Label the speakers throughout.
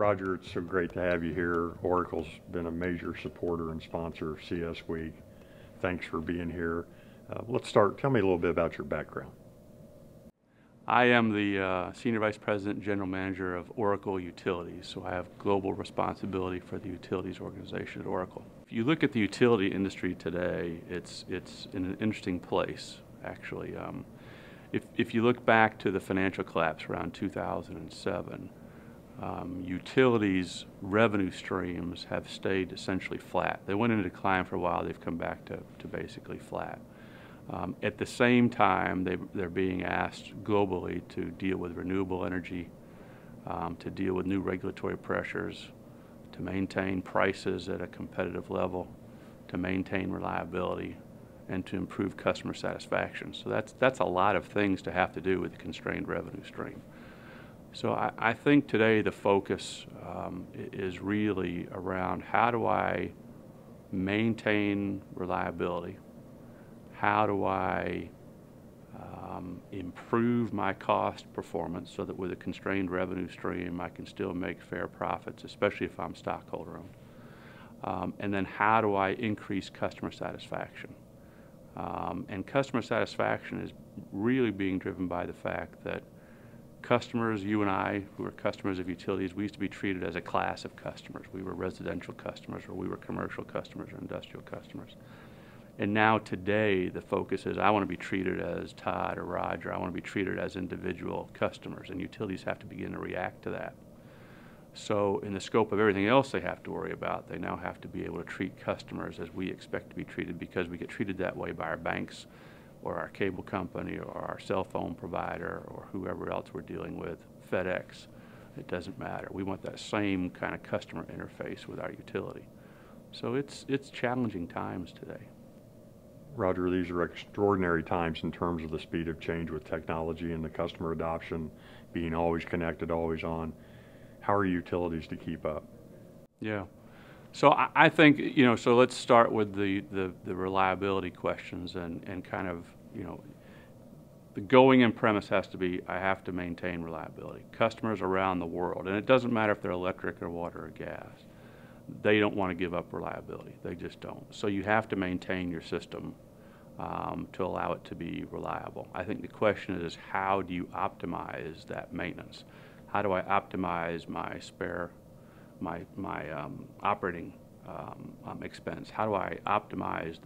Speaker 1: Rodger, it's so great to have you here. Oracle's been a major supporter and sponsor of CS Week. Thanks for being here. Let's start. Tell me a little bit about your background.
Speaker 2: I am the Senior Vice President and General Manager of Oracle Utilities, so I have global responsibility for the utilities organization at Oracle. If you look at the utility industry today, it's in an interesting place, actually. If you look back to the financial collapse around 2007, utilities revenue streams have stayed essentially flat. They went into decline for a while. They've come back to basically flat. At the same time, they're being asked globally to deal with renewable energy, to deal with new regulatory pressures, to maintain prices at a competitive level, to maintain reliability, and to improve customer satisfaction. So that's a lot of things to have to do with a constrained revenue stream. So I think today the focus is really around how do I maintain reliability, how do I improve my cost performance so that with a constrained revenue stream I can still make fair profits, especially if I'm stockholder owned. And then how do I increase customer satisfaction? And customer satisfaction is really being driven by the fact that customers, you and I, who are customers of utilities, we used to be treated as a class of customers. We were residential customers, or we were commercial customers, or industrial customers. And now today, the focus is I want to be treated as Todd or Rodger. I want to be treated as individual customers, and utilities have to begin to react to that. So in the scope of everything else they have to worry about, they now have to be able to treat customers as we expect to be treated, because we get treated that way by our banks or our cable company or our cell phone provider or whoever else we're dealing with, FedEx. It doesn't matter. We want that same kind of customer interface with our utility. So it's challenging times today.
Speaker 1: Rodger, these are extraordinary times in terms of the speed of change with technology and the customer adoption, being always connected, always on. How are utilities to keep up?
Speaker 2: Yeah. So I think, so let's start with the reliability questions and kind of, the going in premise has to be, I have to maintain reliability. Customers around the world, and it doesn't matter if they're electric or water or gas, they don't want to give up reliability. They just don't. So you have to maintain your system to allow it to be reliable. I think the question is, how do you optimize that maintenance? How do I optimize my operating expense? How do I optimize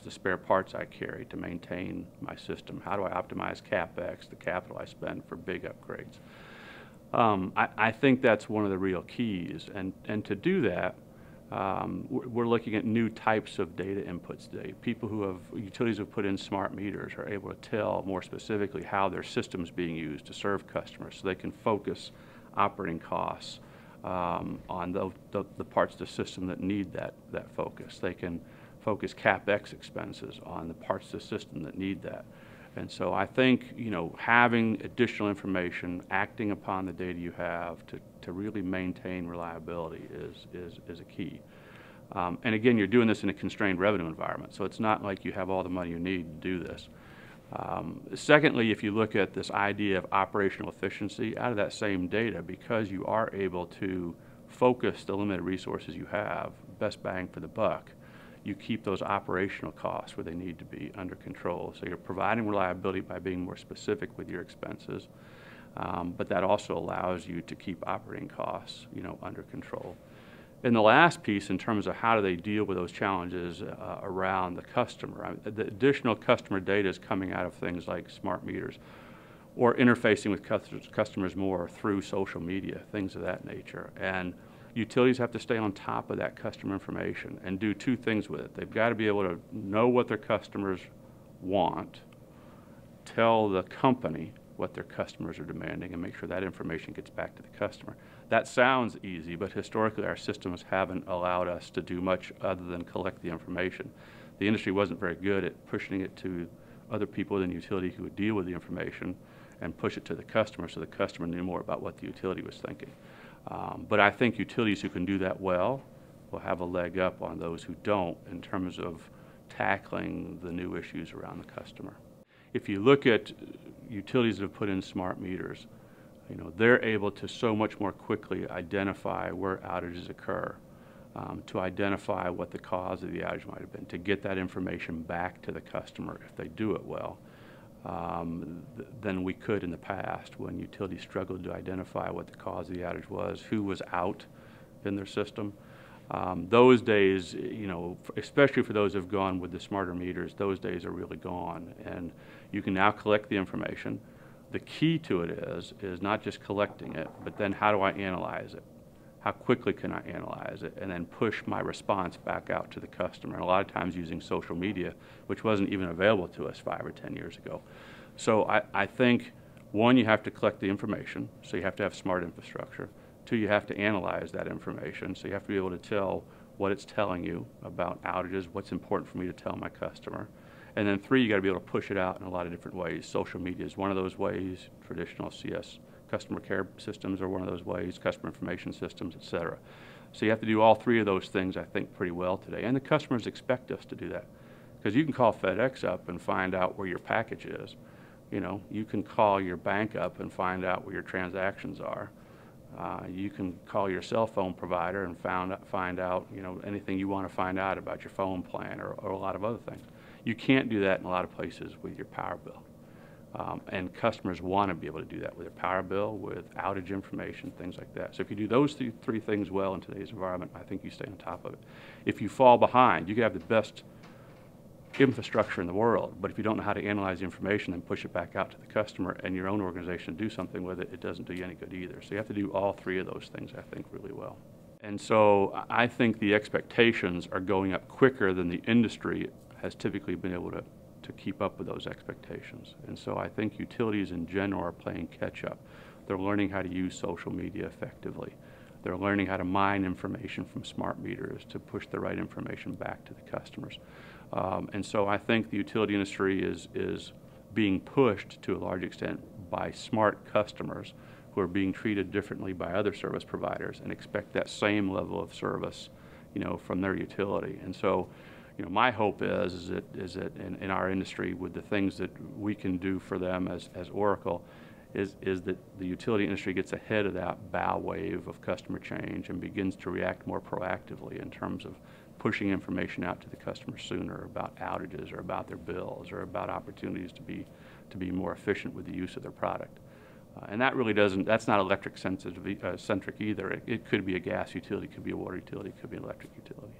Speaker 2: the spare parts I carry to maintain my system? How do I optimize CapEx, the capital I spend for big upgrades? I think that's one of the real keys, and to do that, we're looking at new types of data inputs today. Utilities who have put in smart meters are able to tell more specifically how their system's being used to serve customers, so they can focus operating costs on the parts of the system that need that focus. They can focus CapEx expenses on the parts of the system that need that. And so I think, having additional information, acting upon the data you have to really maintain reliability is a key. And again, you're doing this in a constrained revenue environment, so it's not like you have all the money you need to do this. Secondly, if you look at this idea of operational efficiency, out of that same data, because you are able to focus the limited resources you have, best bang for the buck, you keep those operational costs where they need to be under control. So you're providing reliability by being more specific with your expenses, but that also allows you to keep operating costs, under control. And the last piece, in terms of how do they deal with those challenges around the customer, the additional customer data is coming out of things like smart meters or interfacing with customers more through social media, things of that nature. And utilities have to stay on top of that customer information and do two things with it. They've got to be able to know what their customers want, tell the company what their customers are demanding, and make sure that information gets back to the customer. That sounds easy, but historically our systems haven't allowed us to do much other than collect the information. The industry wasn't very good at pushing it to other people within the utility who would deal with the information and push it to the customer so the customer knew more about what the utility was thinking. But I think utilities who can do that well will have a leg up on those who don't in terms of tackling the new issues around the customer. If you look at utilities that have put in smart meters, they're able to so much more quickly identify where outages occur, to identify what the cause of the outage might have been, to get that information back to the customer if they do it well, than we could in the past when utilities struggled to identify what the cause of the outage was, who was out in their system. Those days, especially for those who have gone with the smarter meters, those days are really gone. And you can now collect the information. The key to it is not just collecting it, but then how do I analyze it? How quickly can I analyze it? And then push my response back out to the customer. And a lot of times using social media, which wasn't even available to us 5 or 10 years ago. So I think, one, you have to collect the information, so you have to have smart infrastructure. Two, you have to analyze that information, so you have to be able to tell what it's telling you about outages, what's important for me to tell my customer. And then three, you got to be able to push it out in a lot of different ways. Social media is one of those ways. Traditional CS customer care systems are one of those ways, customer information systems, et cetera. So you have to do all three of those things, I think, pretty well today. And the customers expect us to do that. Because you can call FedEx up and find out where your package is. You can call your bank up and find out where your transactions are. You can call your cell phone provider and find out anything you want to find out about your phone plan or a lot of other things. You can't do that in a lot of places with your power bill. And customers want to be able to do that with their power bill, with outage information, things like that. So if you do those three things well in today's environment, I think you stay on top of it. If you fall behind, you can have the best infrastructure in the world, but if you don't know how to analyze the information and push it back out to the customer and your own organization do something with it, it doesn't do you any good either. So you have to do all three of those things, I think, really well. And so I think the expectations are going up quicker than the industry has typically been able to keep up with those expectations. And so I think utilities in general are playing catch up. They're learning how to use social media effectively. They're learning how to mine information from smart meters to push the right information back to the customers. And so I think the utility industry is being pushed to a large extent by smart customers who are being treated differently by other service providers and expect that same level of service, from their utility. And so, my hope is that in our industry, with the things that we can do for them as Oracle, is that the utility industry gets ahead of that bow wave of customer change and begins to react more proactively in terms of pushing information out to the customer sooner about outages or about their bills or about opportunities to be more efficient with the use of their product. And that really that's not electric centric either. It could be a gas utility, it could be a water utility, it could be an electric utility.